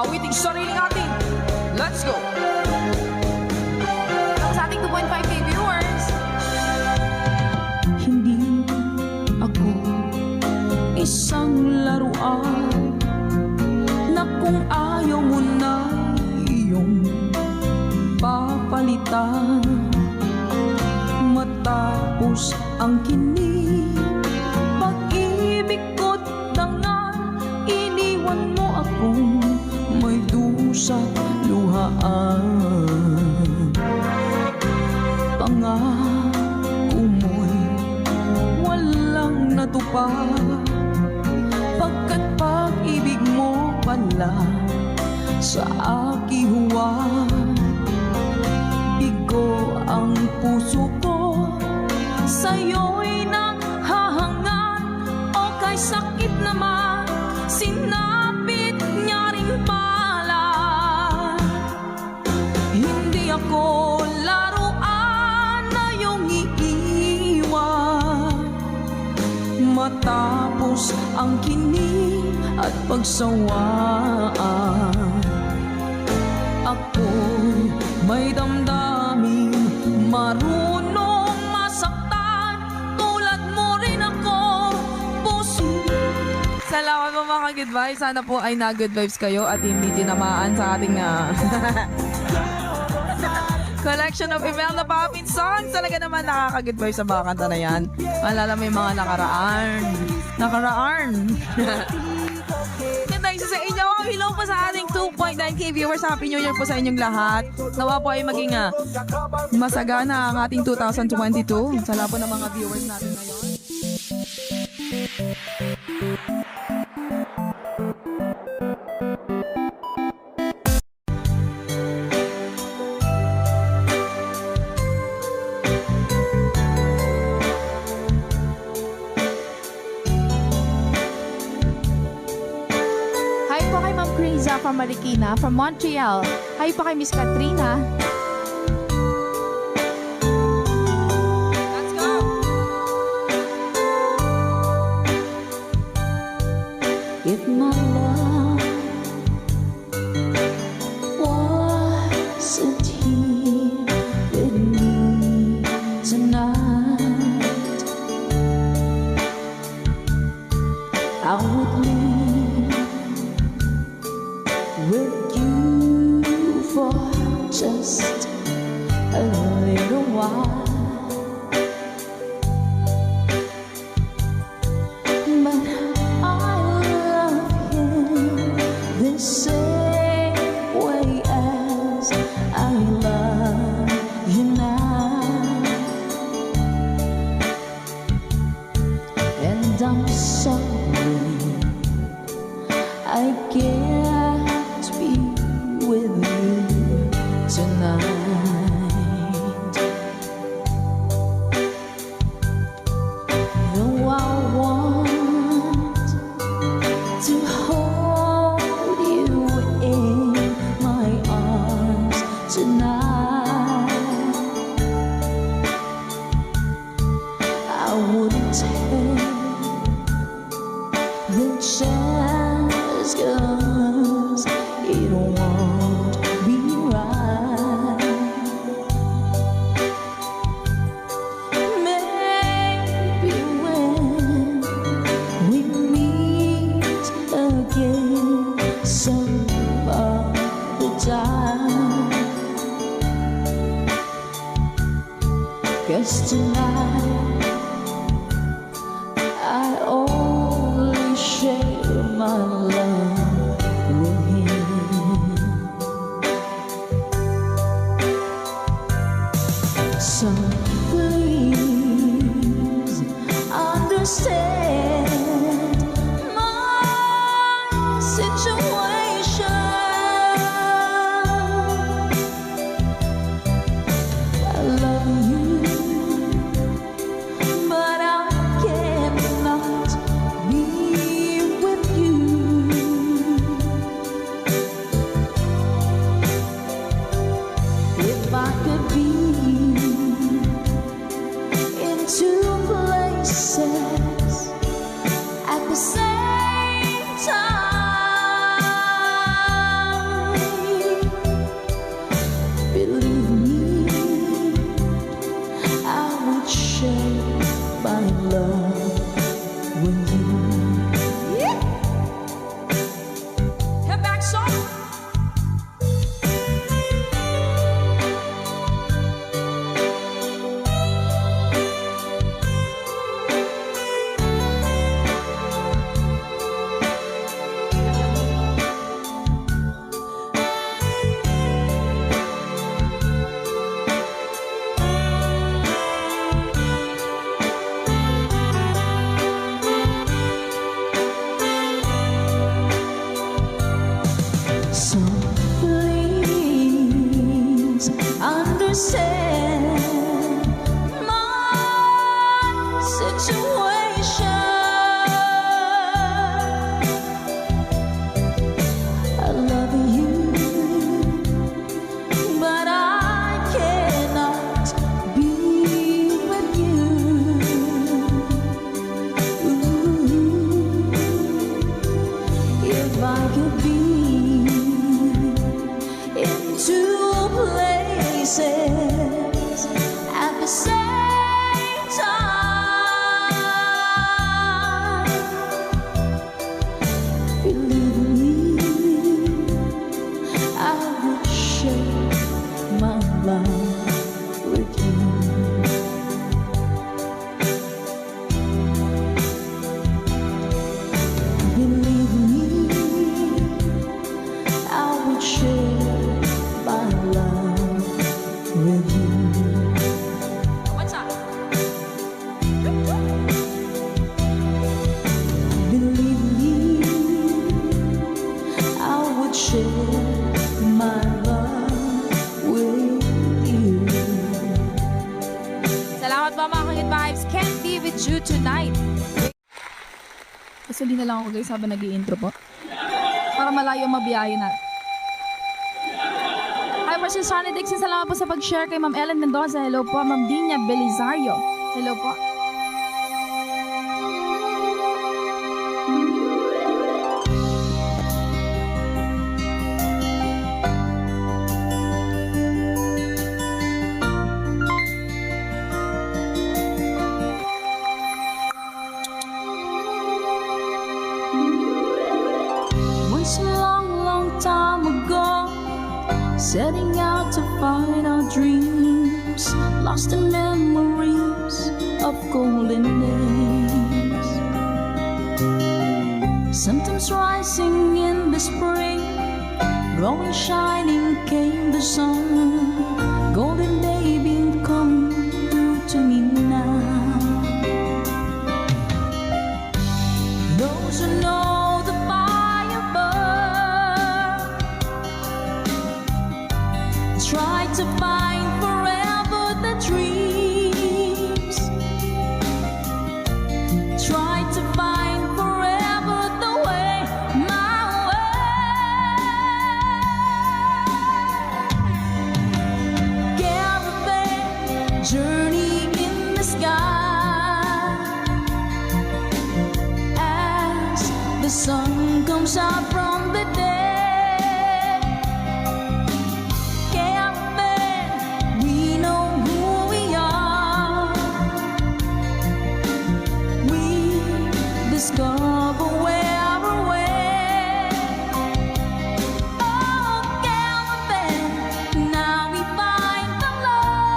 awiting sariling atin. Let's go! Hello sa ating 2.5K viewers. Hindi ako isang laruan na kung ayaw mo na iyong papalitan. Matapos ang kinig, pag-ibig ko't dangal, iniwan mo akong may dusa't luhaan. Pangako mo'y walang natupad, pagkat pag-ibig mo pala sa aking huwad. Bigo ang puso ko, sa'yo'y nanghahangat, o kay sakit naman, sinapit niya rin pala. Hindi ako laruan na iyong iiwan. Matapos ang kinig at pagsawaan, ako'y may damdaming marunong masaktan. Tulad mo rin ako, puso. Salamat po mga good vibes. Sana po ay na-good vibes kayo at hindi tinamaan sa ating collection of Imelda Papin songs. Talaga naman nakaka-good vibes sa mga kanta na yan. Alala mo yung mga nakaraan. Ganda isa sa inyo. Hello po sa ating 2.9K viewers. Happy New Year po sa inyong lahat. Nawa po ay maging masagana ang ating 2022. Sa lahat po ng mga viewers natin ngayon. Hi po kay Ma'am Criza from Marikina, from Montreal. Hi po kay Miss Katrina. Let's go! If my love wasn't here with me tonight, I would leave with you for just a little while. But I love him the same way as I love you now, and I'm sorry I can't be with you tonight. Though I want to hold you in my arms tonight, I wouldn't take the chance, 'cause it won't be right. Maybe when we meet again some other time, 'cause tonight I only share my love with him. So please understand my situation. I love you song. So please understand my situation. I love you, but I cannot be with you. Ooh, if I could be in two places at the same time, believe me, I would share my love with you. Believe me, I would share my love with you. What's up? Believe me, I would share my love with you. Salamat po mga Kagit Vibes. Can't be with you tonight. Kasali na lang ako guys habang nag-i-intro po. Para malayo ang mabiyahe na. Hi po si Sonny Dixon. Salamat po sa pag-share kay Ma'am Ellen Mendoza. Hello po. Ma'am Dinya Belisario. Hello po. Once a long, long time ago, setting out to find our dreams, lost in memories of golden days. Sometimes rising in the spring, growing shining came the sun. Golden baby, come through to me now. Those who know the fire burn try to find forever the dreams, try to find forever the way, my way. Caravan journey in the sky as the sun comes out from the dead. Caravan, we know who we are. We discover where we're way. Oh, caravan, now we find the love,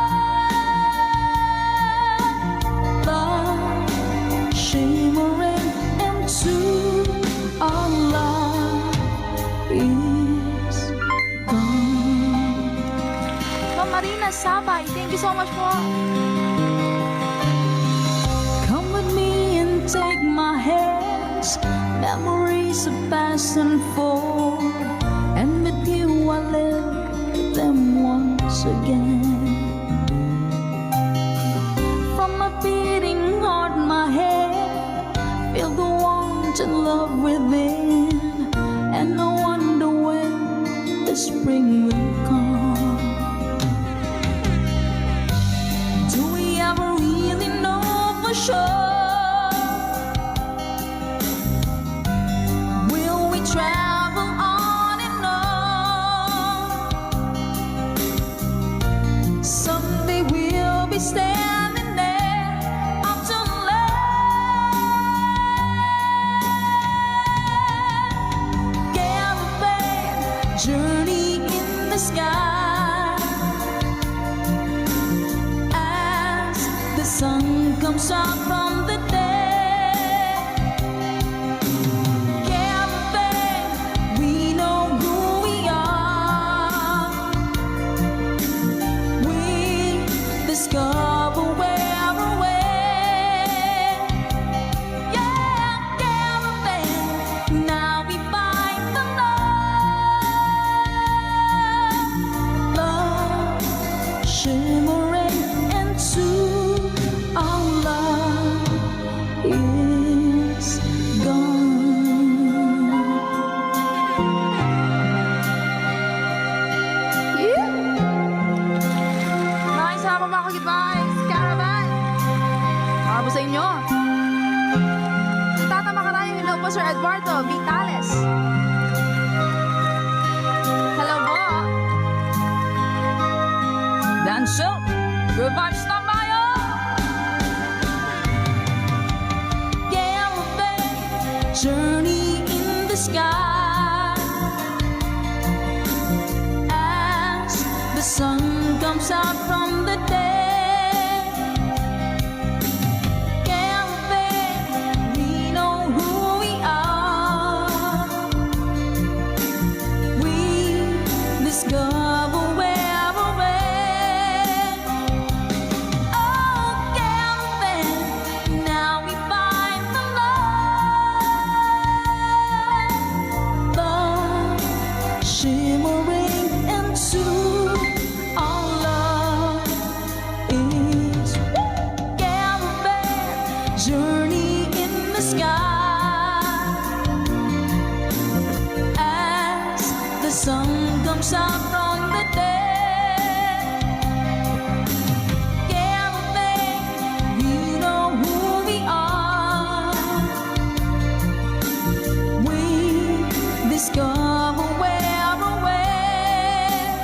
love shimmering into our love is gone. Ma'am Marina Sabay. Thank you so much po. Come with me and take my hands. Memories of past unfold, and with you I live them once again. From my beating heart, my head, feel the warmth and love within, and I wonder when the spring will come. Do we ever really know for sure? Will we travel on and on? Someday we'll be standing there up to land. Caravan, journey in the sky as the sun comes out from the day. Caravan, we know who we are. We discover where we're way. Yeah, caravan, now we find the love, shimmering into our love is gone. Maraming salamat mga ka-goodbyes. Caravan. Para po sa inyo. Tata Makarayong, hello po Sir Eduardo Vitales. Hello po. Dancel, good vibes tayo! Caravan, journey in the sky as the sun comes out from the day. Caravan, we know who we are. We discover where we're at. Oh, caravan, now we find the love, shimmering into our love is caravan, journey in the sky as the sun comes out from the day. Caravan, you know who we are. We discover where we're at.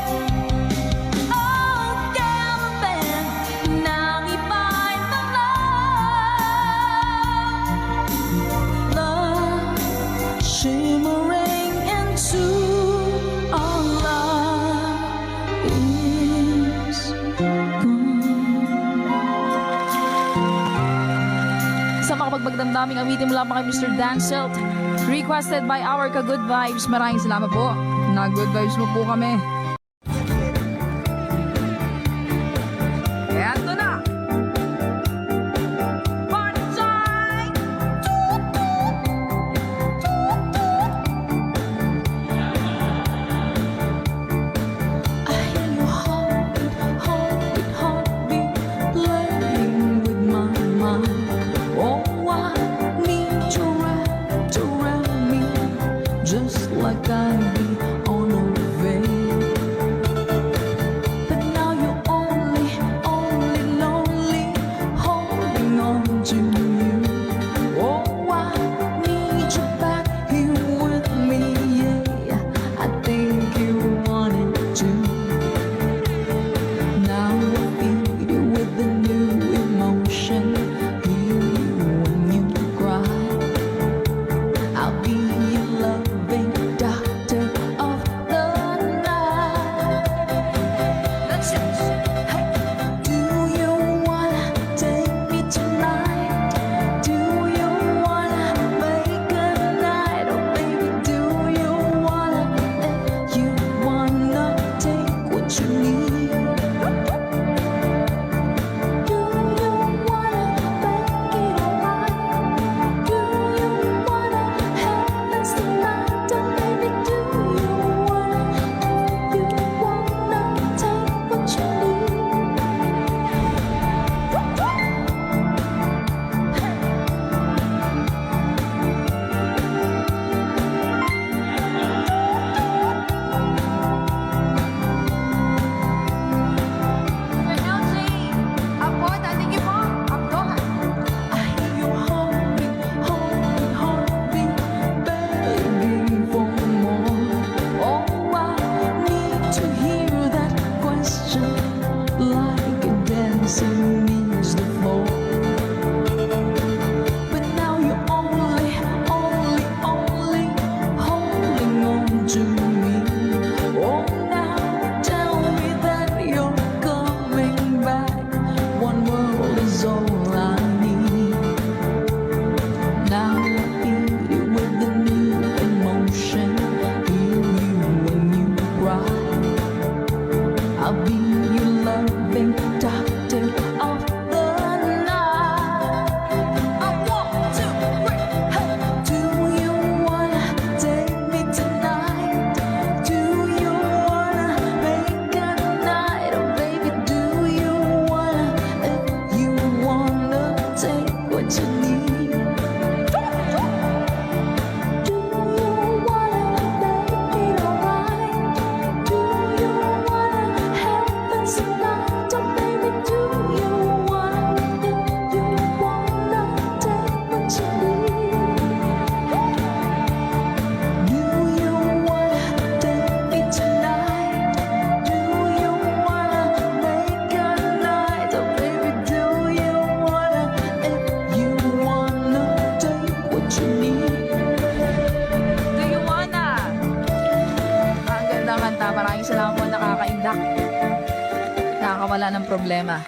Oh, caravan, now we find the love, shimmering into our love is gone. Sa makapagbagdamdaming awitin mula pa kay Mr. Dancelt. Requested by our ka-good vibes. Maraming salamat po. Na-good vibes mo po kami. Eto na! Party time! I hear your heartbeat, heartbeat, heartbeat, playing with my mind. Oh, I need you wrapped around me, just like I be on a veil. I'll be your loving doctor of the night. One, two, three, hey. Do you wanna take me tonight? Do you wanna make a night? Oh baby, do you wanna? If you wanna take what you need. Do you wanna make it alright? Do you wanna have us tonight? Oh baby, do you wanna? If you wanna take what you need. Do you wanna take me tonight? Do you wanna make a night? Oh baby, do you wanna? If you wanna take what you need. Do you wanna? Ang ganda kanta. Maraming salamat po, nakakaindak. Nakakawala ng problema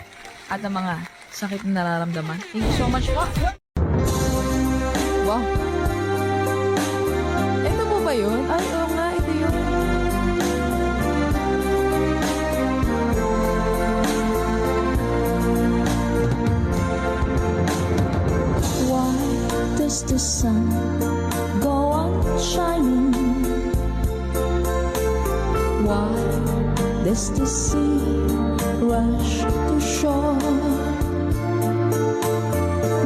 at ng mga sakit na nararamdaman. Thank you so much po. Wow. Ito po ba yun? Ay, oo nga, ito yun. Why does the sun go on shining? Why does the sea rush to shore?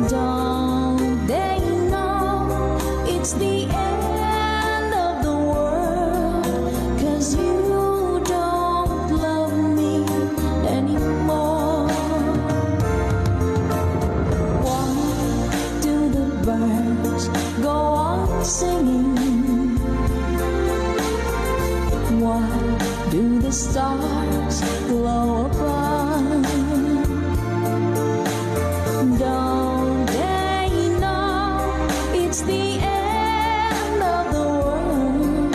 Don't they know it's the end of the world? 'Cause you don't love me anymore. Why do the birds go on singing? Why do the stars glow above? Don't they know it's the end of the world?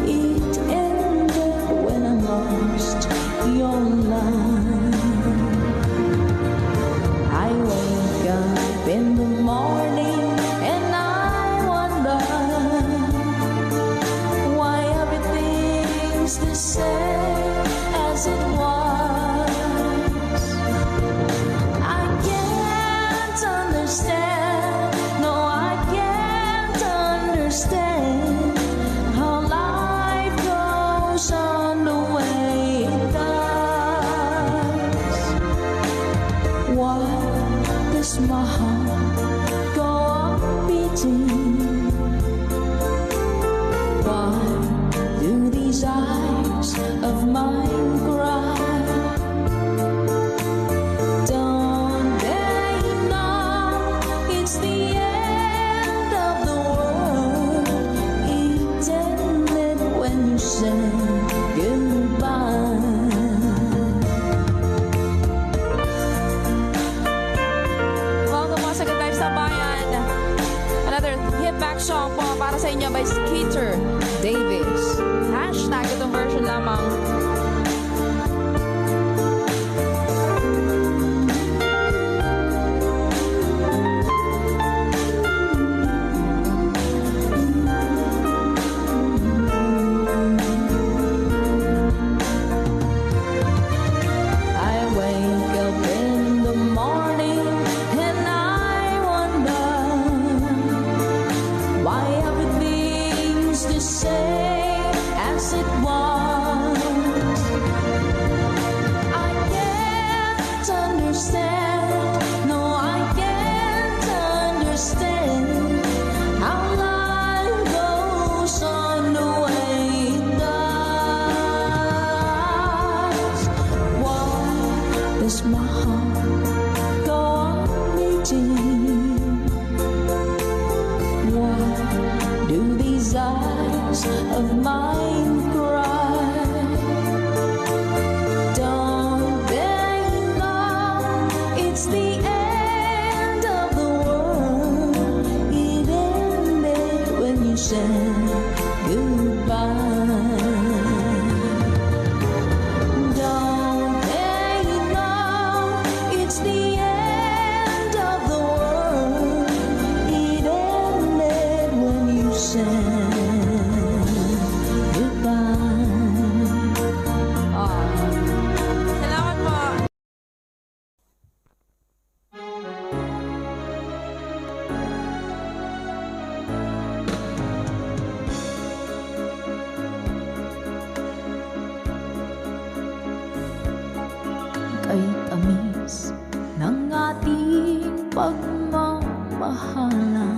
It ended when I lost your love. I wake up in the morning and I wonder why everything's the same as it was. I can't understand, no, I can't understand how life goes on the way it does. Why does my heart go on beating? Why do these eyes of mine cry? Don't they know it's the end of the world? It ended when you said goodbye. Welcome po sa Good Vibes Tambayan. Another hit back song po para sa inyo by Skeeter Davis. Hashtag itong version lamang. I wake up in the morning and I wonder why everything's the same as it was. bahala.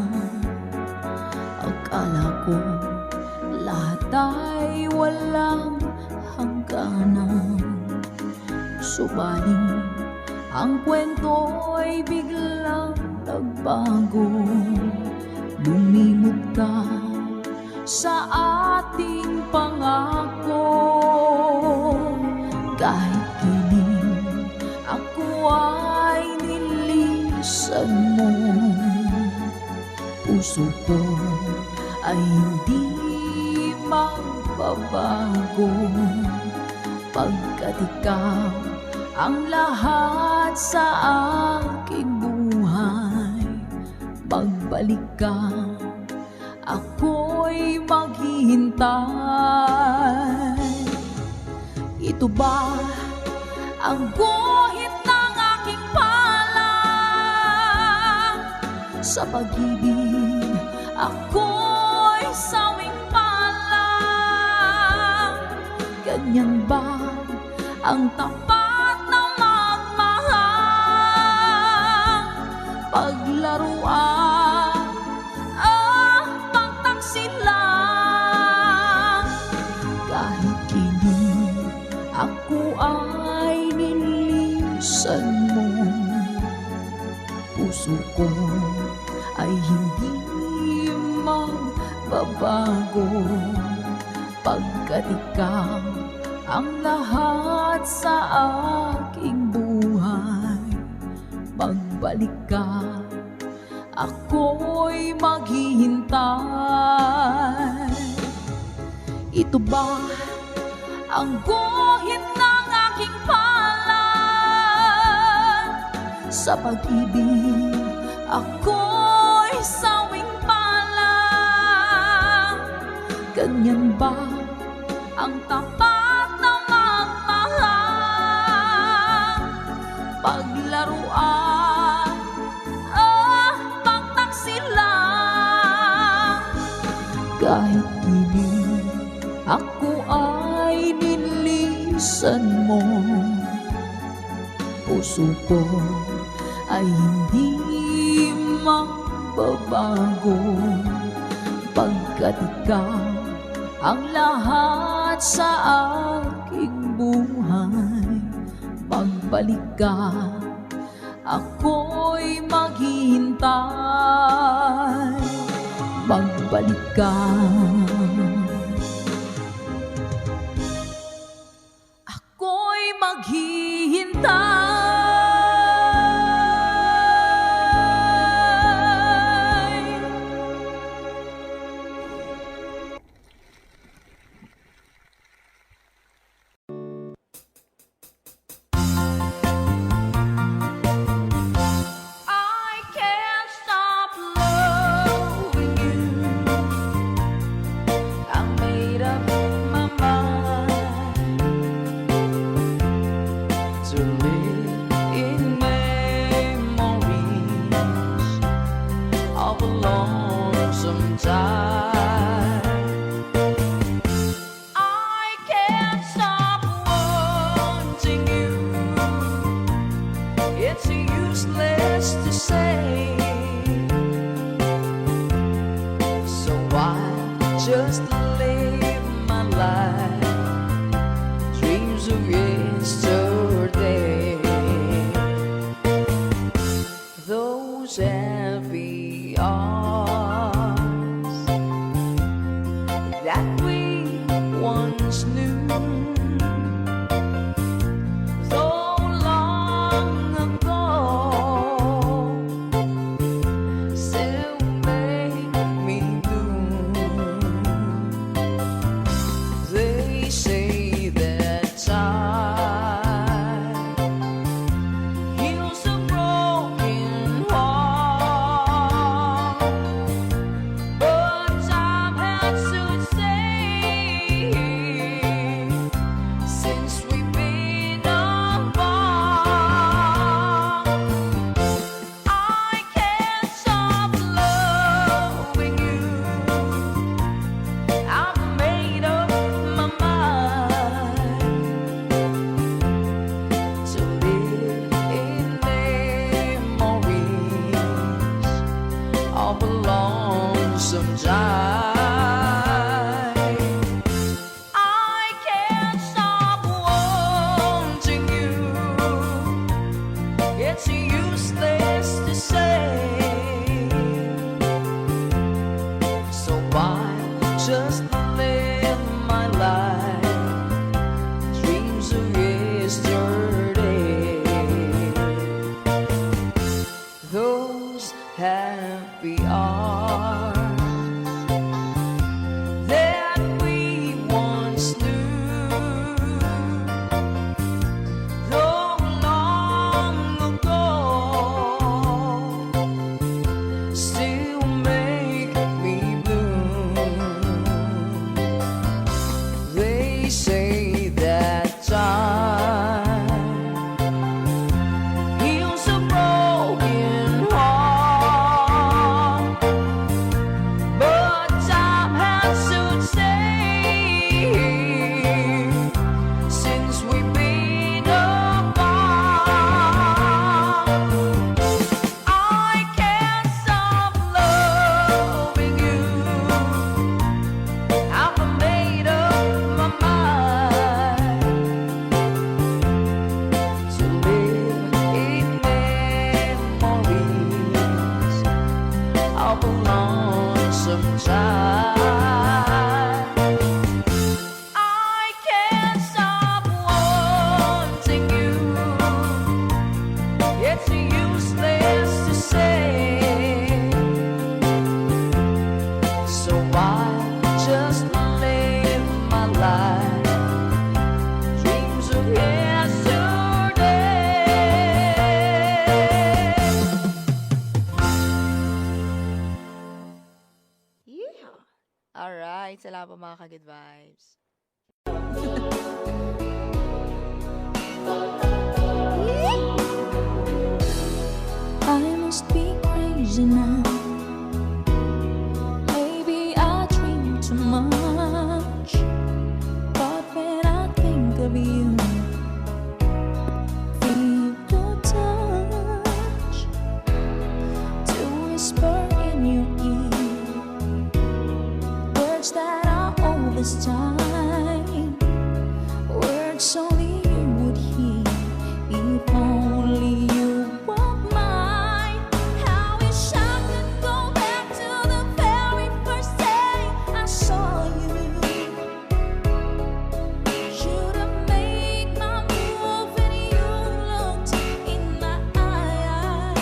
Akala ko lahat ay walang hangganan, subalit ang kwento'y biglang nagbago. Lumimot ka sa ating pangako. Kahit kiling ako ay nilisan mo, puso ko ay hindi magbabago. Pagkat ikaw ang lahat sa aking buhay, magbalik ka, ako'y maghihintay. Ito ba ang guhit ng aking palad? Sa pag-ibig ako'y sawing palad. Ganyan ba ang tapat na magmahal? Paglaruan, pagtaksilan. Kahit kiling ako ay nilisan mo, puso ko ay hindi magbabago. Pagkat ikaw ang lahat sa aking buhay, magbalik ka, ako'y maghihintay. Ito ba ang guhit ng aking palad? Sa pag-ibig ako'y sawing palad. Ganyan ba ang tapat na magmahal? Paglaruan, pagtaksilan. Kahit kiling ako ay nilisan mo, puso ko ay hindi magbabago. Pagkat ikaw ang lahat sa aking buhay, magbalik ka, ako'y maghihintay. Magbalik ka, ako'y maghihintay. I can't stop loving you. Wala pa mga ka-good vibes. I must be crazy now. Maybe I dream too much. But when I think of you, feel the touch to whisper in your ear words that are all this time, words only you would hear if only you were mine. How wish I could go back to the very first day I saw you. Should've made my move when you looked in my eyes.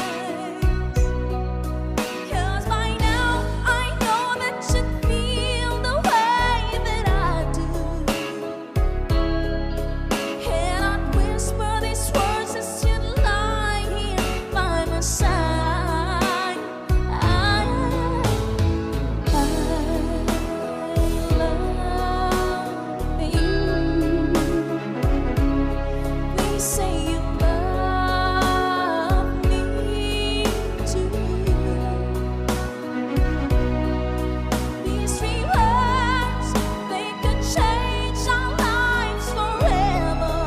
'Cause by now I know that you feel the way that I do. And I'd whisper these words as you lie here by my side. I love you. Please say you love me too. These three words, they could change our lives forever.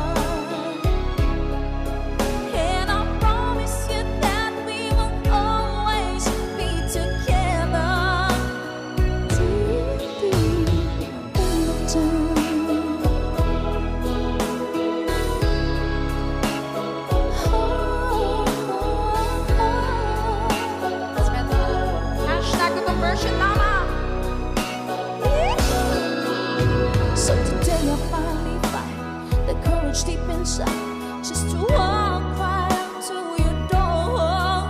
And I promise you that we will always be together till the end of time. Hashtag conversion lamang. So today I finally find the courage deep inside just to walk right up to your door.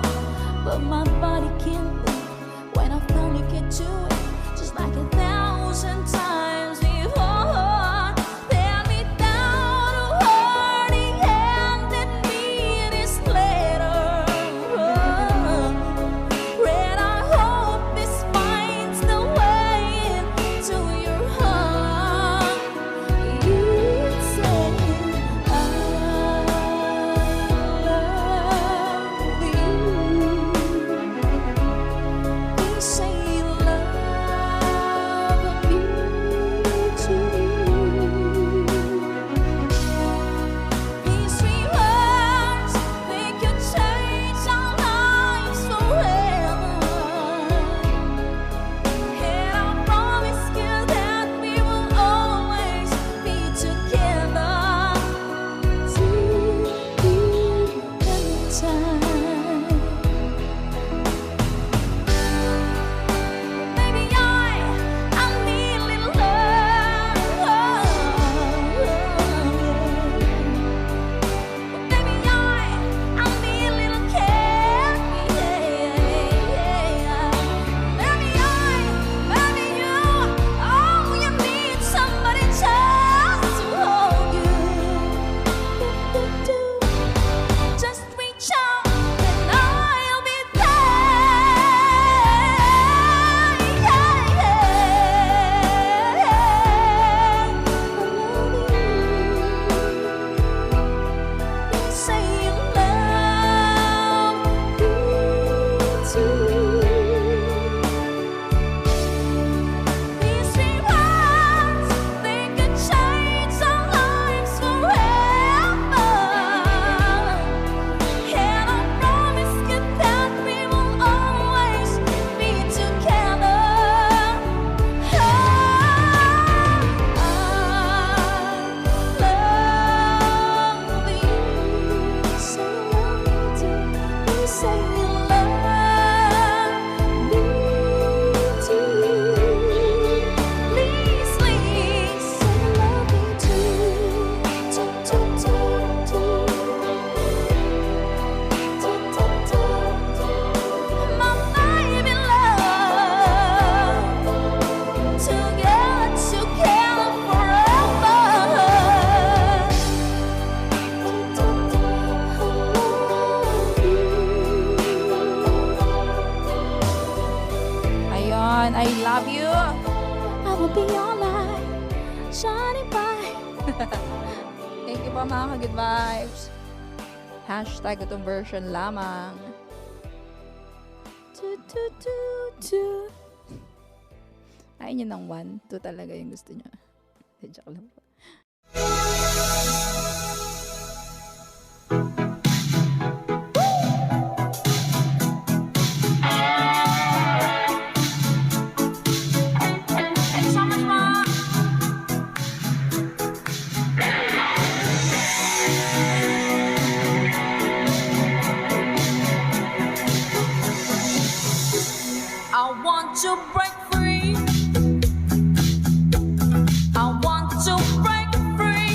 But my body can't move when I finally get to it, just like 1,000 times before. Tell me down to hurt and let me this later. Red, I hope this finds the way into your heart. You said I Thank you po mga ka-good vibes. Hashtag itong version lamang. Ayaw nyo ng 1, 2 talaga yung gusto nyo. Joke lang po. I want to break free. I want to break free.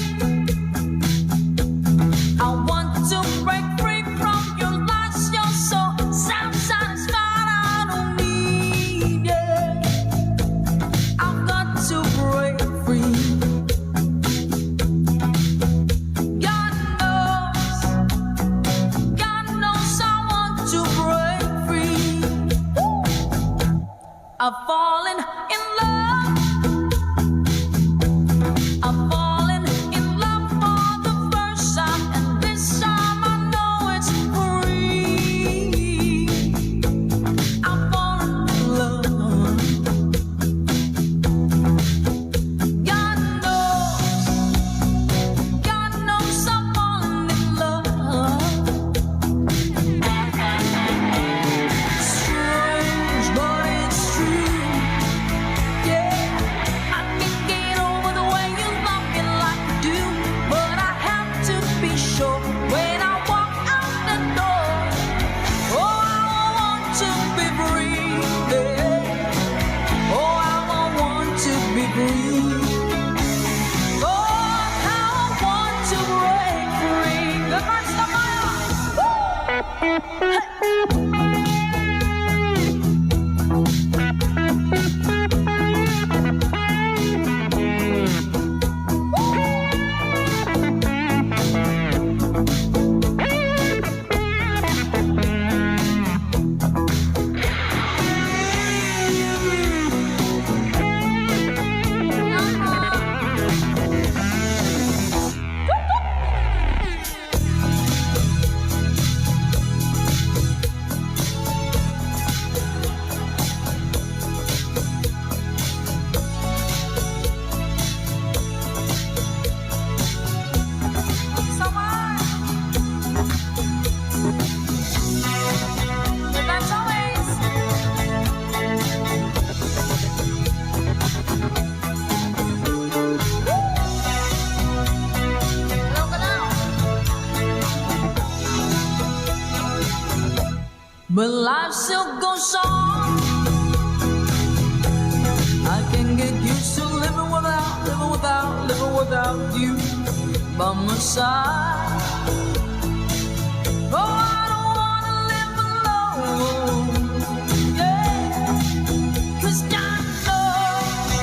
I want to break free from your lies. You're so self-satisfied. I don't need it. I've got to break free. God knows I want to break free. I've fallen in love. I've fallen in love for the first time, and this time I know it's free. I've fallen in love. God knows I've fallen in love. Strange, but it's true. Yeah, I can't get over the way you love me like you do, but I have to be sure when I walk out the door. Oh, I want to be free. Yeah. Oh, I want to be free. Oh, how I want to break free. The first of my but life still goes on. I can get used to living without you by my side. Oh, I don't wanna live alone. Yeah, 'cause God knows,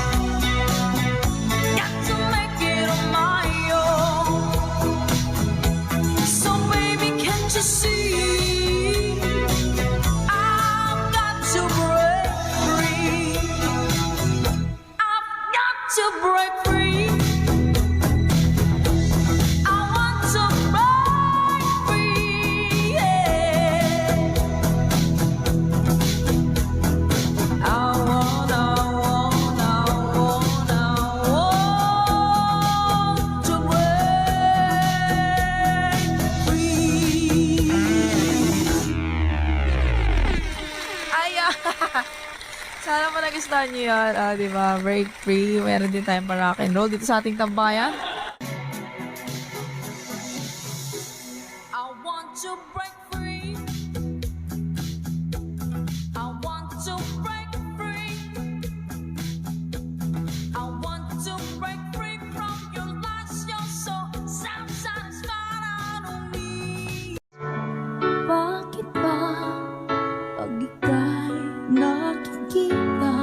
got to make it on my own. So baby, can't you see? To break free, I want to break free, yeah. I want to break free. Ay, sana po nagustuhan niyo yun. Di ba? Break free. Meron din tayong pa rock and roll dito sa ating tambayan. I want to break free. I want to break free. I want to break free from your lies. You're so self-satisfied. I don't need. Bakit ba pag ika'y nakikita,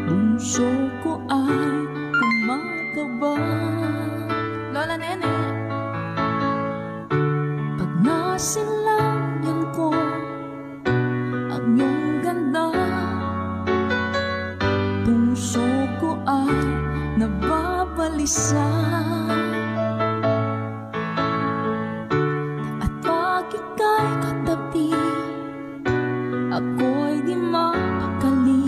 puso ko ay kumakaba? Lola Nene. Pag nasilangin ko ang iyong ganda, puso ko ay nababalik. balisa. At pag ika'y katabi, ako'y di maakali.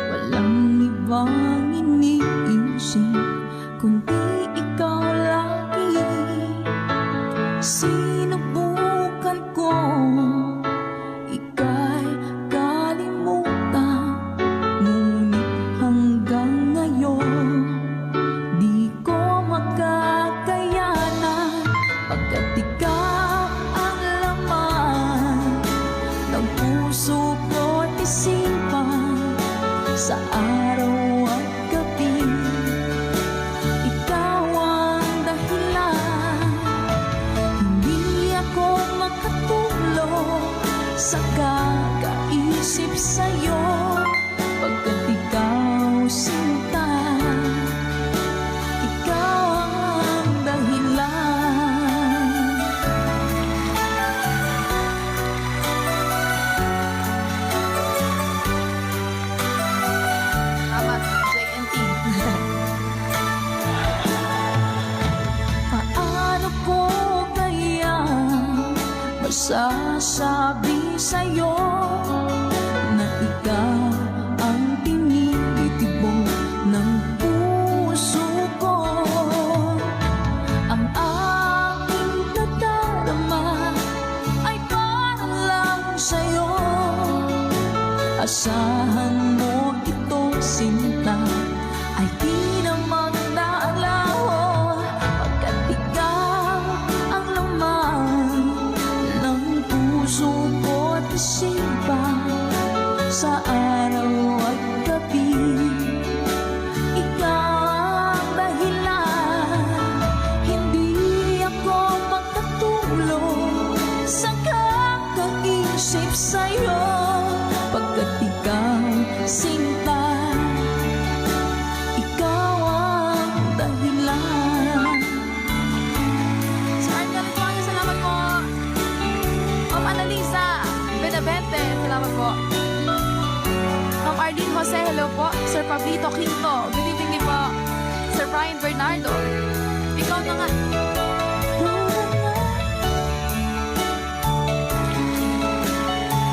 Walang ibang iniisip kundi ikaw lagi. Sinubukan ko ika'y kalimutan, ngunit hanggang ngayon di ko makakayanan, pagkat ikaw ang laman ng puso ko't isipan sa araw at gabi. Ikaw ang dahilan, hindi ako makatulog sa kakaisip sa'yo, pagkat ikaw sinta, ikaw ang dahilan. Tama, JNT. Paano ko kaya masasabi sa'yo na ikaw ang tinitibok ng puso ko? Ang aking nadarama ay para lang sa'yo. Asahan mo ito, sinta, ay di na magdalaho, pagkat ikaw ang laman ng puso ko't isipan sa araw at gabi. Ikaw ang dahilan, hindi ako makatulog sa kakaisip sa'yo, pagkat ikaw sinta, ikaw ang dahilan. Sir Arnel Antonio, salamat po. Ma'am Annalisa Benavente, salamat po. Ma'am Arlene Jose, hello po. Sir Pablito Quinto, good evening din po. Sir Brian Bernardo, ikaw na nga.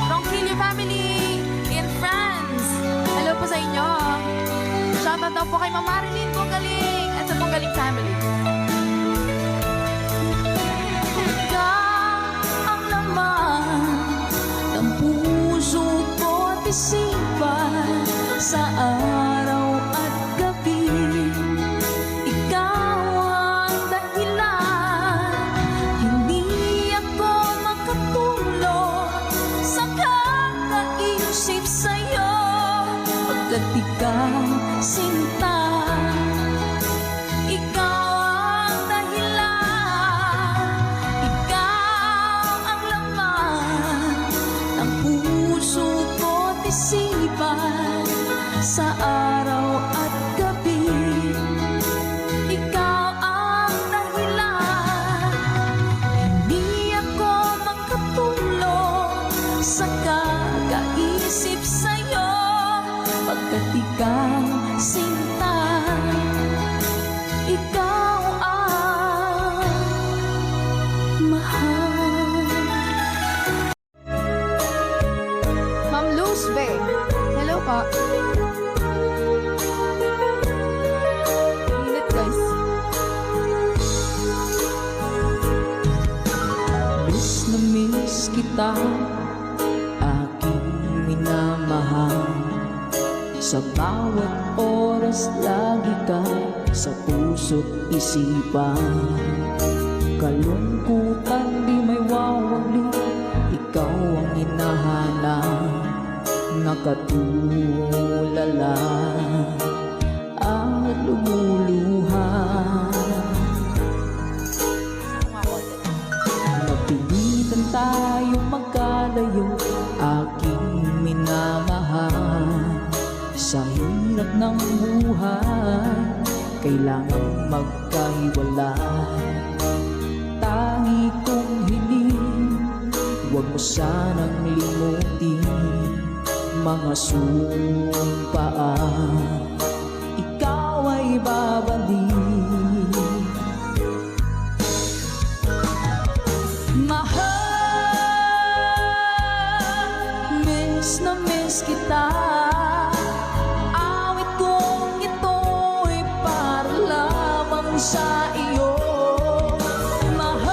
Ronquillo family in France, hello po sa inyo. Shoutout daw po kay Ma'am Marilyn Tunggaling at sa Tunggaling family. Ikaw ang laman ng puso ko't isipan sa araw at gabi. Ikaw ang dahilan, hindi ako makatulog sa kakaisip sa'yo, pagkat ikaw sinta, ikaw ang dahilan. Ikaw ang laman ng puso ko't isipan sa araw at gabi. Ikaw ang dahilan, hindi ako makatulog sa kakaisip sa'yo, pagkat ikaw sinta, ikaw ang mahal. Ma'am Luz Bay, hello po. Init guys. Miss na miss kita, aking minamahal. Sa bawat oras lagi ka sa puso't isipan. Kalungkutan di may wawali, ikaw ang hinahanap. Nakatulala at lumuluha. Napilitan tayo magkalayo, aking minamahal. Sa hirap ng buhay, kailangang magkahiwalay. Tangi kong hiling, huwag mo sanang limutin mga sumpaan. Ikaw ay babalik sa iyo. Mahal,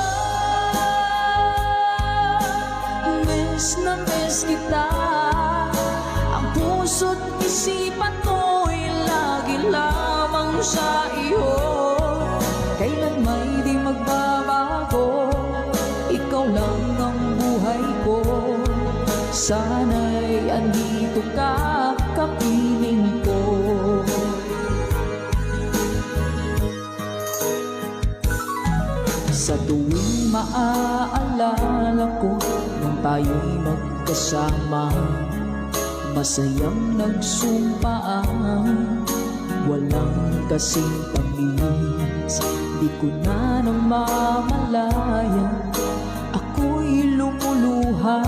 miss na miss kita. Ang puso't isipan ko'y lagi lamang sa iyo. Kailan may di magbabago, ikaw lang ang buhay ko. Sana'y andito ka, kapiling ko. Sa tuwing maaalala ko nung tayo'y magkasama, masayang nagsumpaan, walang kasing tamis. Di ko na namamalayan, ako'y lumuluha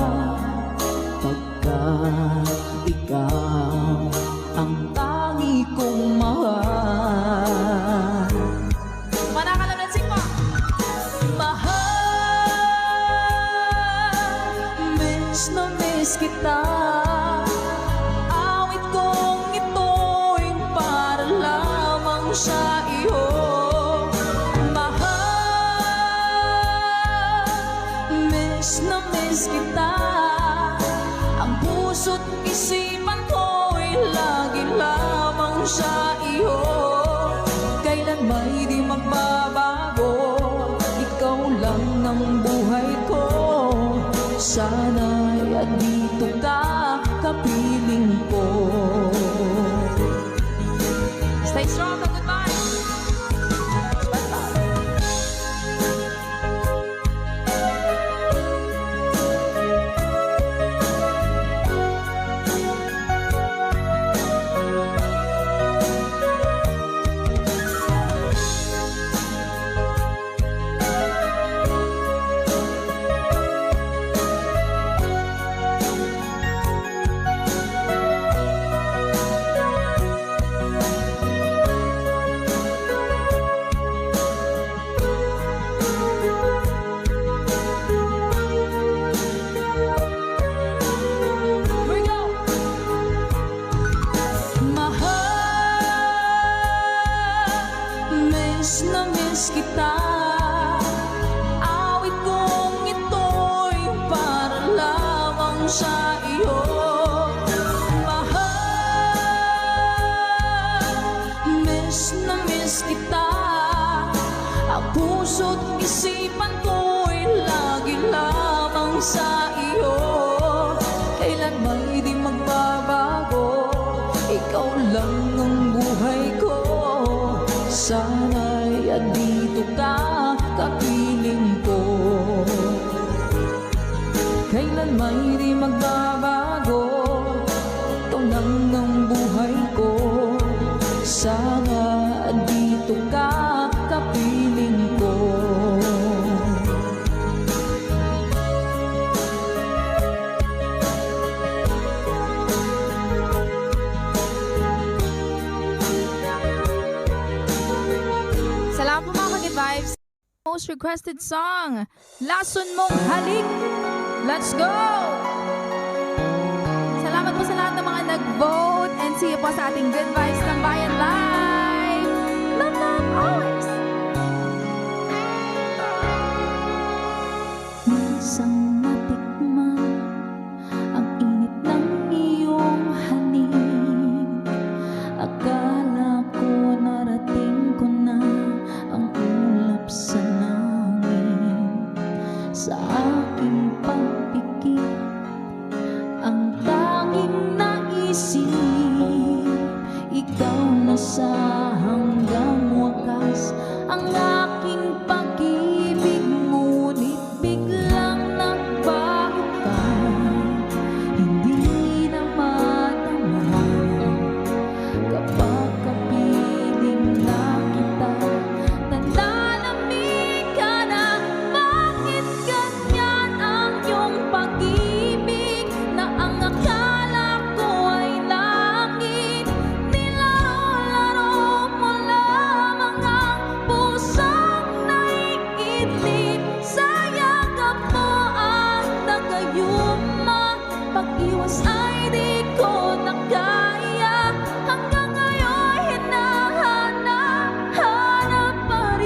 pagkat ikaw ang tangi kong mahal. Manakalansing mo. Mahal, miss na miss kita. Awit kong ito'y para lamang sa iyo. Mahal, miss na miss kita. Ang puso't isipan ko'y lagi lamang sa iyo. Kailan may di magbabago, ikaw lang ang buhay ko. Sana'y andito ka, kapiling ko. Stay strong, goodbye. Basta. Here we go. Mahal, miss na miss kita. Awit kong ito'y para lamang sa iyo. Mahal, miss na miss kita. Ang puso't isipan ko'y lagi lamang sa iyo. Kailan may di magbabago, ikaw lang ang buhay ko. Sana'y andito ka, kapiling ko. Kailan may di magbabago, ikaw lang ang buhay ko. Sana andito ka, kapiling ko. Salamat po mga Ka-Good Vibes. Most requested song, Lason Mong Halik. Let's go! Salamat po sa lahat ng mga nag-vote and see you po sa ating Good Vibes Tambayan Live. Love, love, always! Isang matikman ang init ng iyong halik. Akala ko narating ko na ang ulap sa langit. Sa aking pagpikit, ang tanging naisip, ikaw na sa hanggang wakas. Ang aking pag-ibig, ngunit biglang nagbago ka. Hindi na madama kapag kapiling na kita. Nananamig ka na, bakit ganyan ang iyong pag-ibig? Na ang akala ko ay langit, nilaro-laro mo lamang ang pusong naiidlip. Sa yakap mo at nagayuma, pag-iwas ay di ko na kaya. Hanggang ngayon hinahanap-hanap pa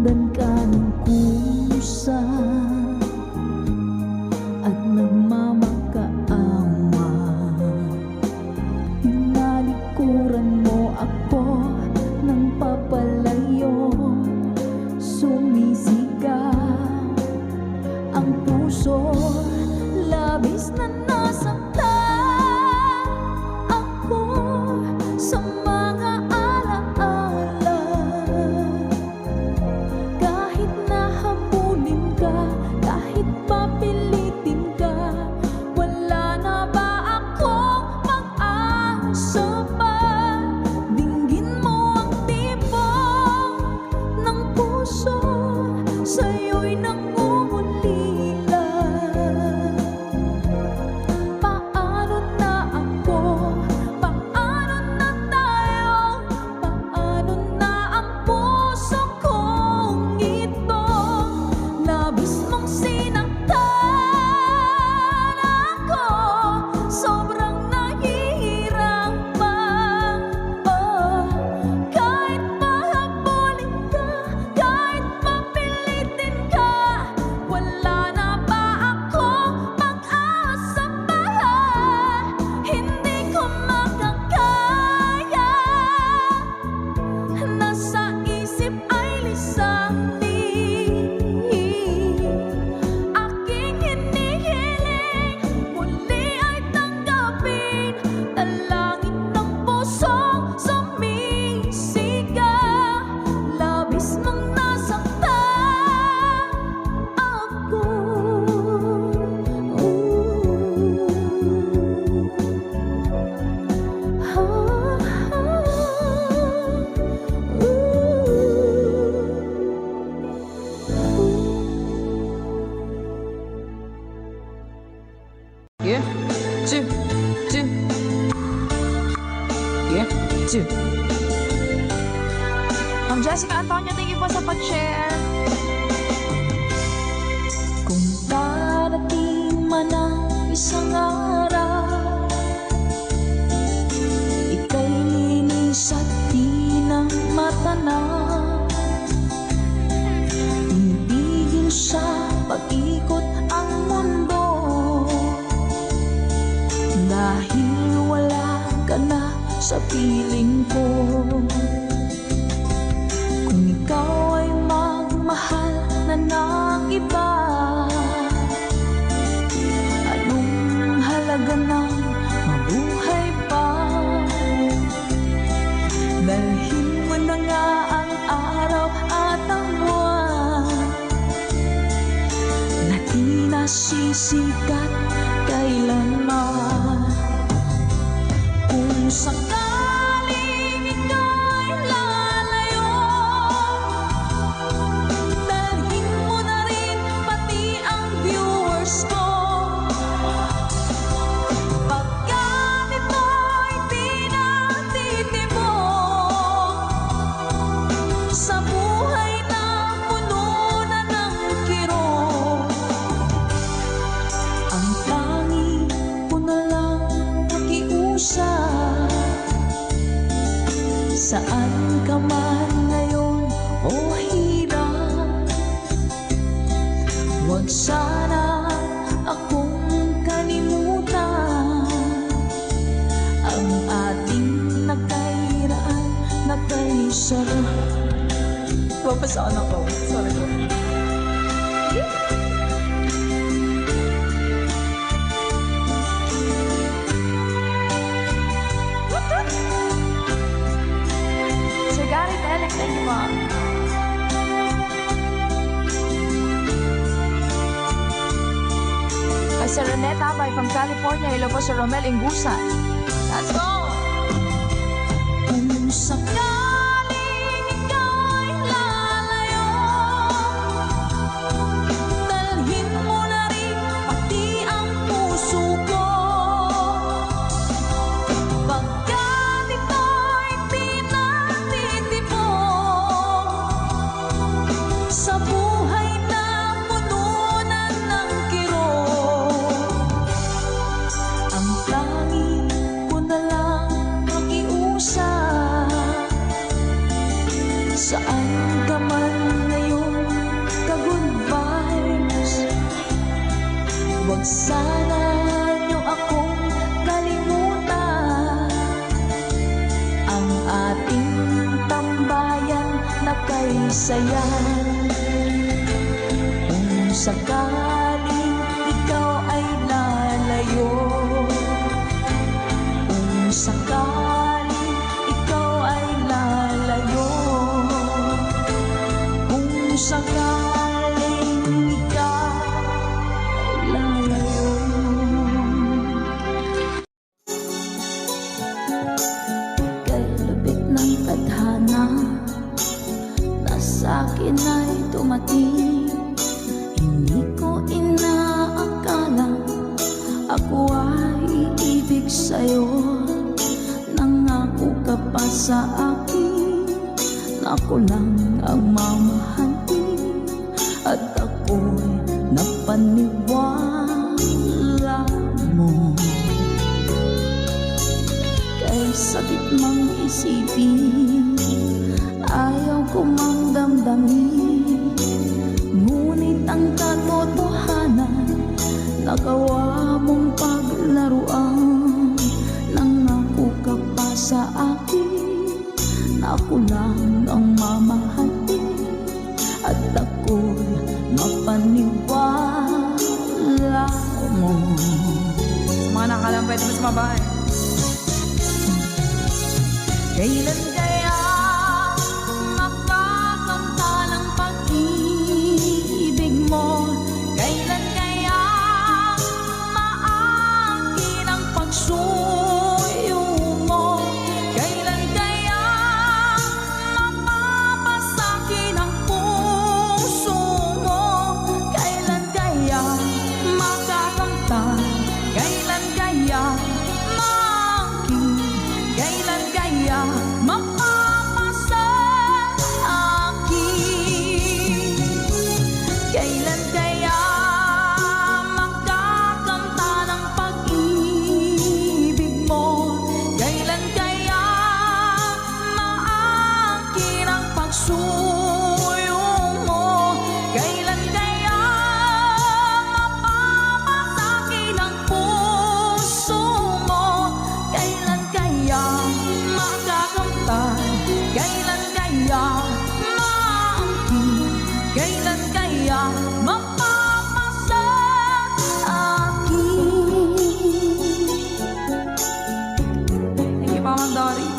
Sinundan ka ng kusa at nagmamakaawa. Hinalikuran mo ako ng papalayo. Sumisigaw ang puso, labis na nasaktan ako sa mga alaala. Kahit nahabulin ka, kahit papilitin ka, wala na ba akong pag-asa pa? Dinggin mo ang tibok ng puso, sa'yo'y nangungulila. Paano na ako? Paano na tayo? Paano na ang puso kong ito? Labis mong sinaktan ako, sobrang nahihirapan. Kahit mahabulin ka, kahit mapilitin ka, wala na ba akong pag-asa pa? Hindi ko makakaya, nasa isip ay lisanin. Aking hinihiling, muli ay tanggapin. Talangin ng pusong sumisigaw, labis mong nasaktan ako. Yeah. Two. Yeah. Two. Ma'am Jessica Antonio, thank you po sa pag-share. Kung darating man ang isang araw, ika'y linis at di na matanaw. Tumigil sa pag-ikot ang mundo, dahil wala ka na sa piling ko. Kung ikaw ay magmahal na ng iba, anong halaga ng mabuhay pa? Dalhin mo na nga ang araw at ang buwan na di nasisikat kailanman. Kung sakaling ika'y lalayo, dalhin mo na rin pati ang viewers ko. Pagkat ito'y di natitibok sa buhay na puno na ng kirot, ang tanging ko na lang nakiusap. Saan ka man ngayon o hirap, huwag sana akong kalimutan. Ang ating nakairaan na kaisa. Papasaan ako. Sorry po. Sir Gary Telek, thank you po. Kay Sir Renette Abay from California, hello po Sir Romel Ingusan. Let's go! Kung sakaling ika'y lalayo, dalhin mo na rin pati ang puso ko. Pagkat ito'y di natitibok sa buhay na puno na ng kirot, ang tanging ko na lang makiusap. Huwag sana niyo akong kalimutan, ang ating tambayan na kay sayan. Kung sakaling ikaw ay lalayo, kung sakaling ikaw ay lalayo, kung sakaling ikaw ay lalayo. Kay lubik ng tadhana na sa'kin ay tumating, hindi ko inaakala ako ay iibig sa'yo. Nangako ka pa sa akin na ako lang ang mamahalin, at ako'y napaniwala mo. Kay sakit mang isipin, ayaw ko mang damdamin, ngunit ang katotohanan nagawa mong paglaruan. Nangako ka pa sa akin na ako lang ang mamahalin, at ako'y mapaniwala mo. Sa mga nakalang pwede mo sumabay. Kailan kaya makakanta ng pag-ibig mo? Kailan kaya maangkin ang pagsuyo mo? Kailan kaya mapapasakin ang puso mo? Kailan kaya makakanta? Kailan kaya maangkin? Kailan kaya mapapasa akin? Kailan kaya magkakanta ng pag-ibig mo? Kailan kaya maangkin ang pagsuyo mo? Kailan kaya mapapasakin ang puso mo? Kailan kaya makakamtan? Kailan kaya maangkin? Kailan kaya mapapasa akin? Thank you, Mama Dory.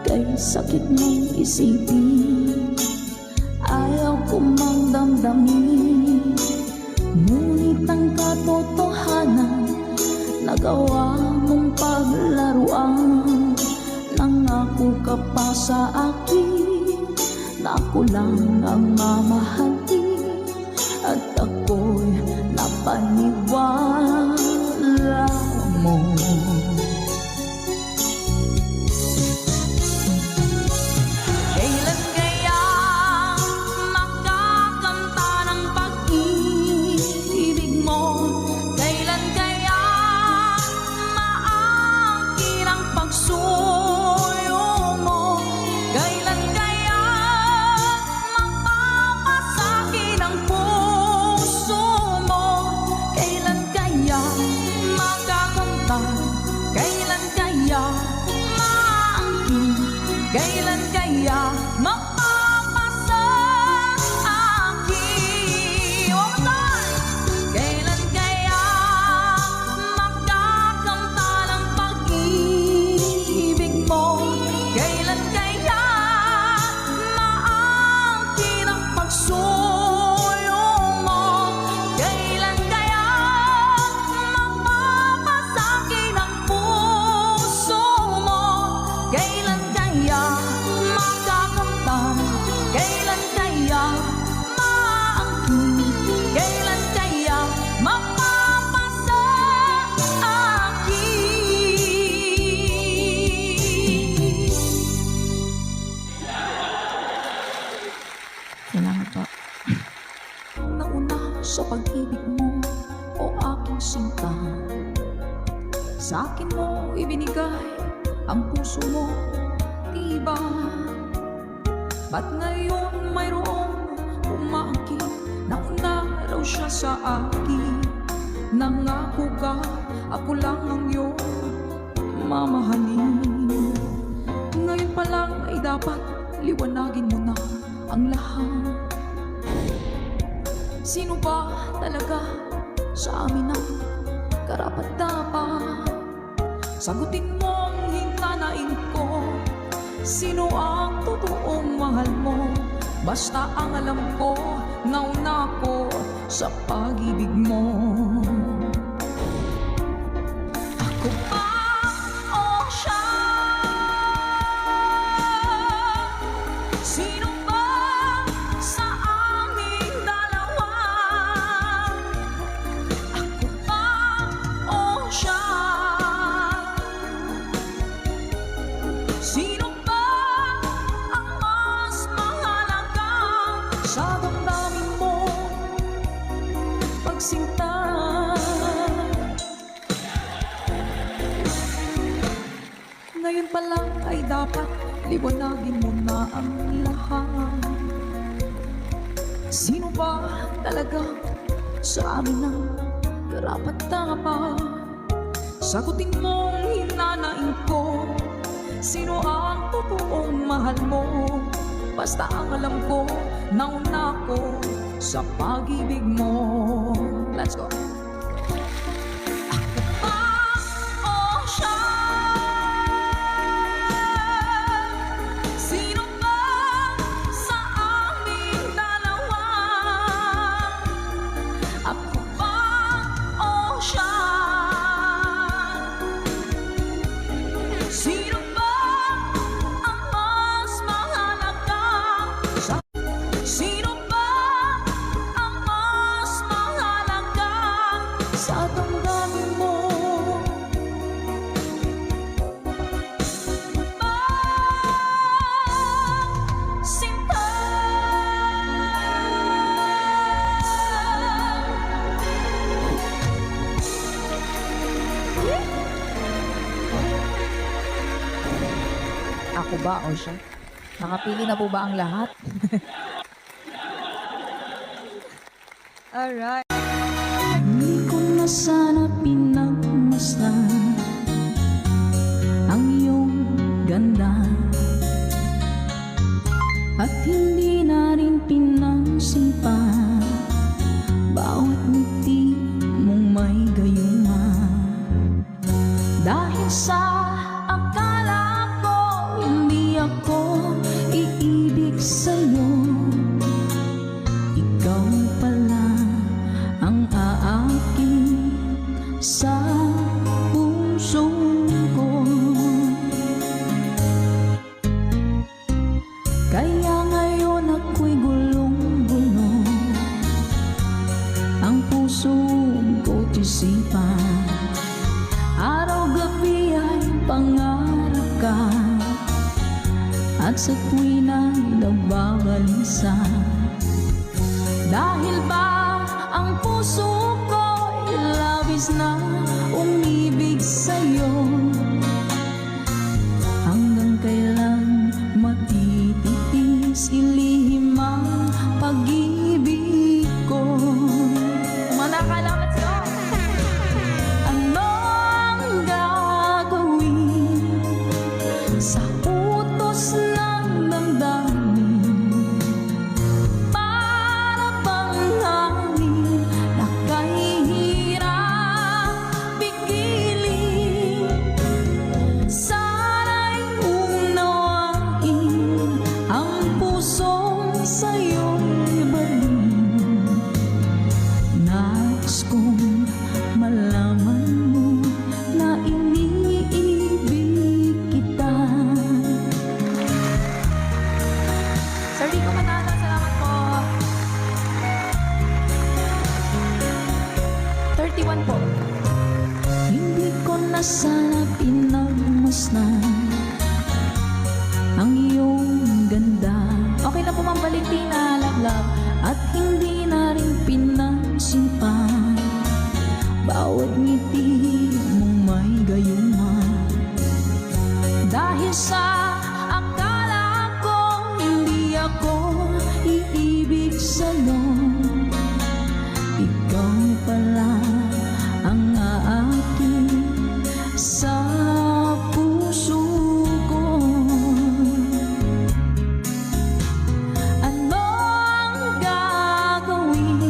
Kay sakit mong isipin, ayaw ko mang damdamin, ngunit ang katotohanan nagawa mong paglaruan. Nangako ka pa sa akin na ako lang ang mamahalin, at ako'y napaniwala mo. Kailan kaya makakanta ng pag-ibig mo? Kailan kaya maangkin ang pagsuyo mo? Kailan kaya mapapasakin ang puso mo? Kailan kaya makakanta? Kailan kaya maangkin? Kailan kaya mapapasa akin? One more time! Kailan kaya magkakanta ng pag-ibig mo? Kailan kaya maangkin ang pagsuyo mo? Kailan kaya mapapasakin ang puso mo? Kailan kaya makakamtan? Kailan kaya maangkin? Kailan kaya mapapasa akin? Salamat po. Nauna sa pag-ibig mo, o aking sinta, sa akin mo ibinigay ang puso mo, diba? Ba't ngayon mayroong umaakit, nauna raw siya sa akin. Nangako ka, ako lang ang iyong mamahalin. Ngayon pa lang ay dapat liwanagin mo na ang lahat. Sino ba talaga sa amin ang karapat-dapat? Sagutin mo ang hintanain ko. Sino ang totoong mahal mo? Basta ang alam ko, nauna ko sa pag-ibig mo. Ako ba o siya? Sino ba sa aming dalawa? Ako ba o siya? Sino ba ang mas mahalaga sa damdamin mo? Pagsinta. Ngayon pa lang ay dapat liwanagin mo na ang lahat. Sino ba talaga sa amin ang karapat-dapat? Sagutin mo ang hinanain ko. Sino ang totoong mahal mo? Basta ang alam ko, nauna ko sa pag-ibig mo. Let's go. Ako ba o siya? Sino ba sa aming dalawa? Ako ba o siya? Sino ba ang mas mahalaga? Sino ba ang mas mahalaga sa damdamin mo? Sinta. Ako ba o siya? Nakapili na po ba ang lahat? Alright. Hindi ko na sana pinagmasdan ang iyong ganda, at hindi na rin pinansin pa bawat ngiti mong may gayuma. Dahil sa akala ko hindi ako iibig sa'yo, ikaw pala ang aakin sa puso ko. Kaya ngayon ako'y gulong-gulo, ang puso ko't isipan. Araw-gabi ay pangarap ka, at sa tuwi na nababalisa. Dahil ba ang puso ko'y labis na umibig sa'yo? Hanggang kailan matitiis ilihim ang pag-ibig ko? Manakala, let's go! Ano ang gagawin sa utos ng damdamin? Para bang hangin na kahihirap pigilin? Sana'y unawain ang pusong sa'yo'y balin. Nais kong malaman mo na iniibig kita. Sir Rico Manalo, salamat po. 31 po. Hindi ko na sana pinagmasdan ang iyong ganda. Okay na po, Ma'am Valentina, love. At hindi na rin pinansin pa bawat ngiti mong may gayuma. Dahil sa akala ko hindi ako iibig sa'yo. Ikaw pala ang akin sa puso ko. Ano ang gagawin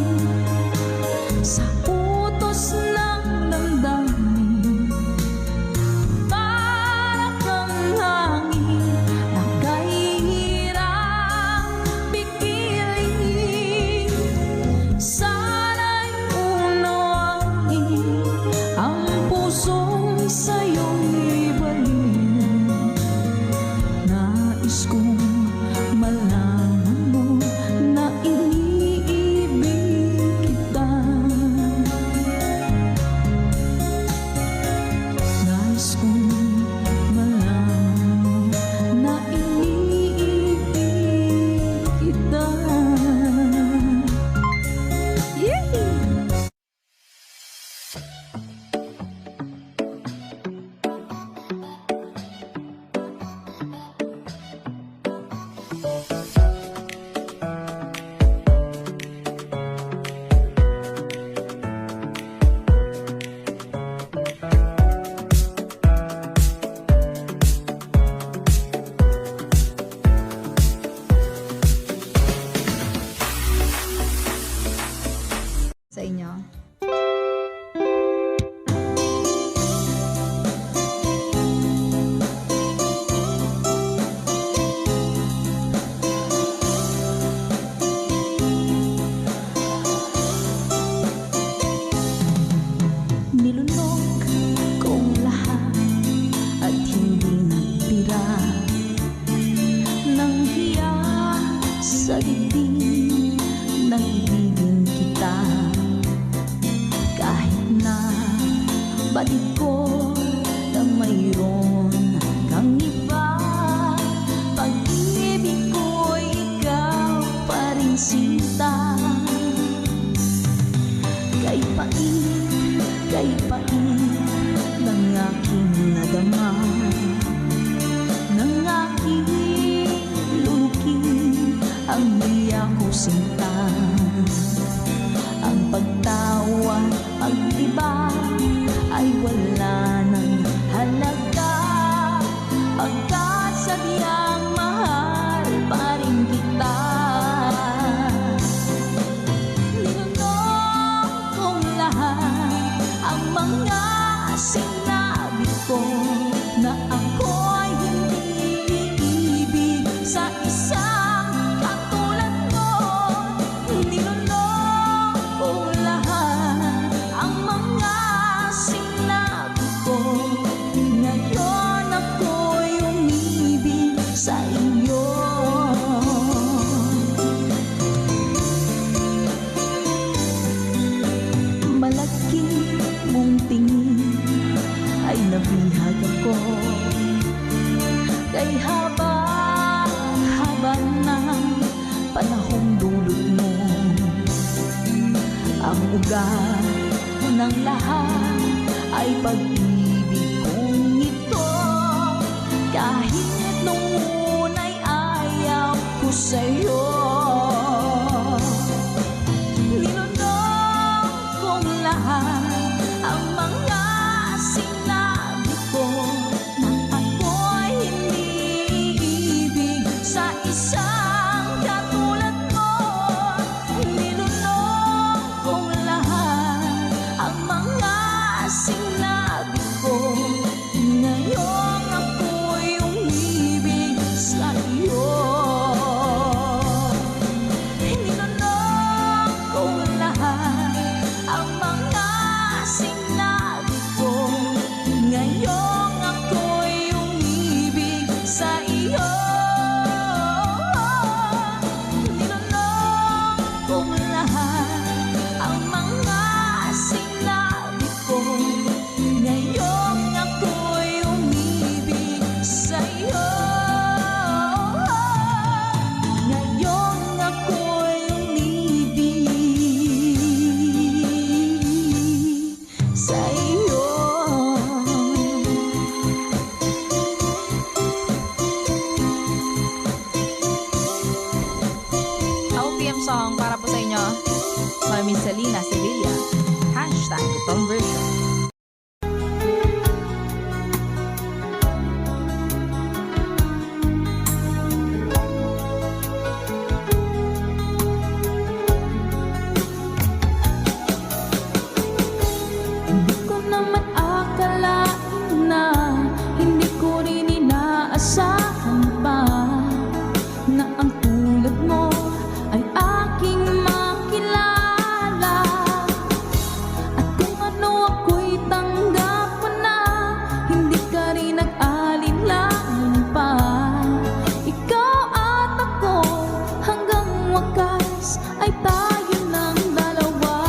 sa utos ng damdamin? Para kang hangin na kahirap pigilin. Sana'y unawain ang pusong sa'yo'y ibalik. Nais kong malaman mo na iniibig kita. Nais kong malaman mo na iniibig kita. Sa inyo. Nilunok kong lahat at hindi natira ng hiya sa dibdib ng ibigin kita. Kahit na balik ko na mayroon kang iba, pag-ibig ko'y ikaw pa rin sinta. Kay pait ng aking nadama, ng aking lulukin ang hiya ko sinta. Ang pagtawa, pag-iba ay wala ng halaga, pagkat sadyang mahal pa rin kita. Ninunok kong lahat ang mga sinabi ko na ako'y hindi iibig sa isang katulad mo. Ninunok kong lahat ang mga sinabi ko. Ngayon ako'y umibig sa iyo. Malaki mong tingin ay nabihag ako. Kay haba ng panahong dulot mo, ang ugat ng lahat ay pag-ibig kong ito. Kahit nung una'y ayaw ko sa'yo, ninunok kong lahat ang mga sinabi ko na ako'y hindi ibig sa isang katulad mo. Ninunok kong lahat ang mga sinabi ko. Ngayon ako'y umibig sa iyo. Ninunok kong lahat ang mga sinabi ko. Ngayon ako'y umibig sa iyo. Ninunok kong lahat ang mga sinabi ko. Ngayon ako'y umibig sa iyo. Ngayon ako'y umibig sa iyo. Ako, PM love song para po sa inyo. Mami Selena Sevilla. Hashtag conversion. Hindi ko naman akalain na hindi ko rin inaasahan pa na ang tulad mo ay aking makilala. At kung ano ako'y tanggap mo na, hindi ka rin nag-alinlangan pa. Ikaw at ako hanggang wakas ay tayo ng dalawa.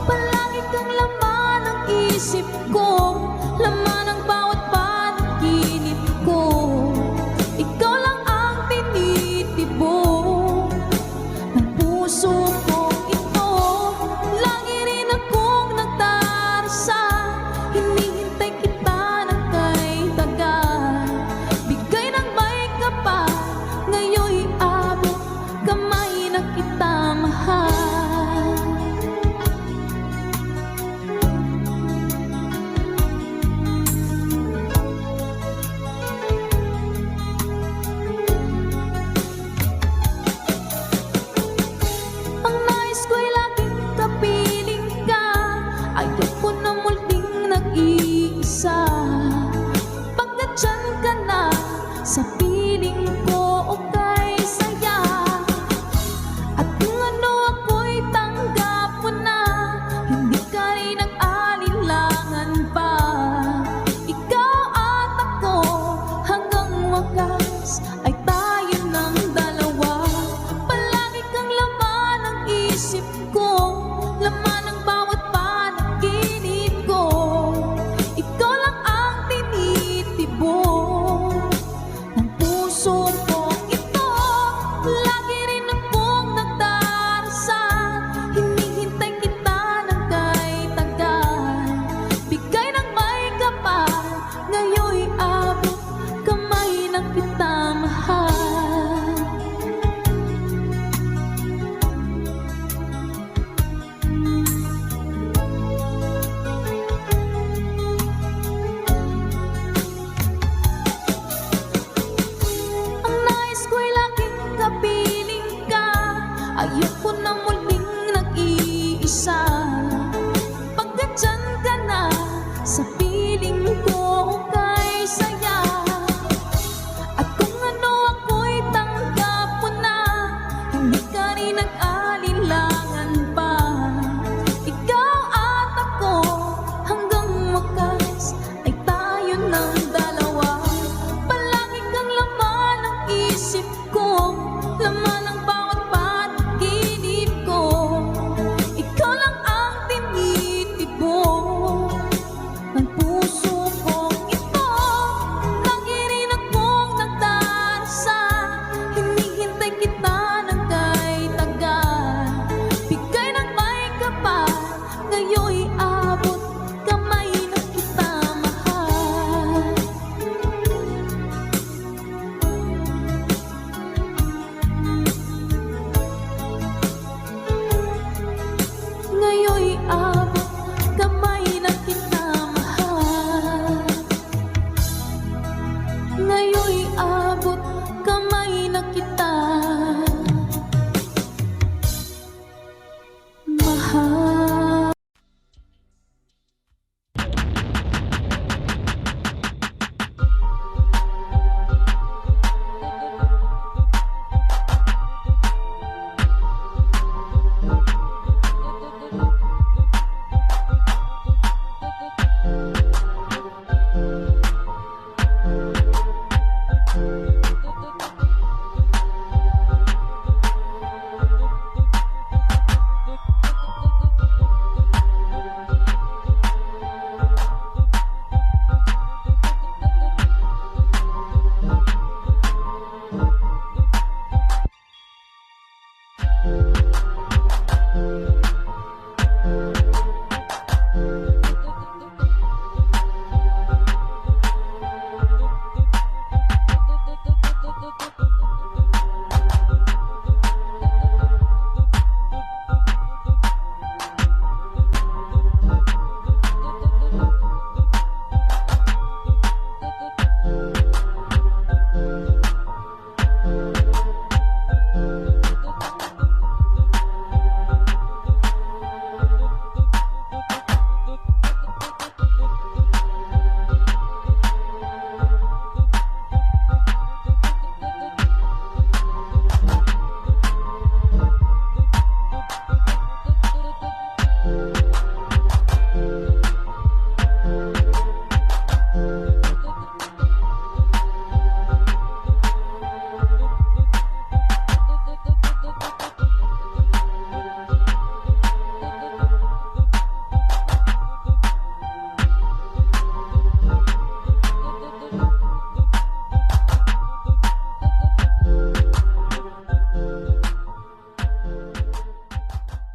Palagi kang laman ng isip ko, laman ng bawat panaginip ko. Ikaw lang ang tinitibok ng puso ko ito. Lagi rin akong nagdarasal, hinihintay kita ng kay tagal. Bigay ng may kapal, ngayon'y abot kamay na kita mahal. Ang nais ko'y laging kapiling ka, ayoko na muling nag-iisa. Pagkat dyan ka na, sa piling ko okay saya. At kung ano ako'y tanggap mo na, hindi ka rin nag-alinlangan pa. Ikaw at ako hanggang wakas ay tayo ng dalawa. Palagi kang laman ng isip ko, laman ng bawat panaginip ko. Ikaw lang ang tinitibok ng puso ko ito. Lagi rin akong nagdarasal, hinihintay kita ng kay tagal. Bigay ng may kapal, ngayon'y abot kamay na kita mahal. Ang nais ko'y laging kapiling ka, ayoko na muling nag-iisa. Pagkat dyan ka na, sa piling ko okay saya. At kung ano ako'y tanggap mo na, hindi ka rin nag-alinlangan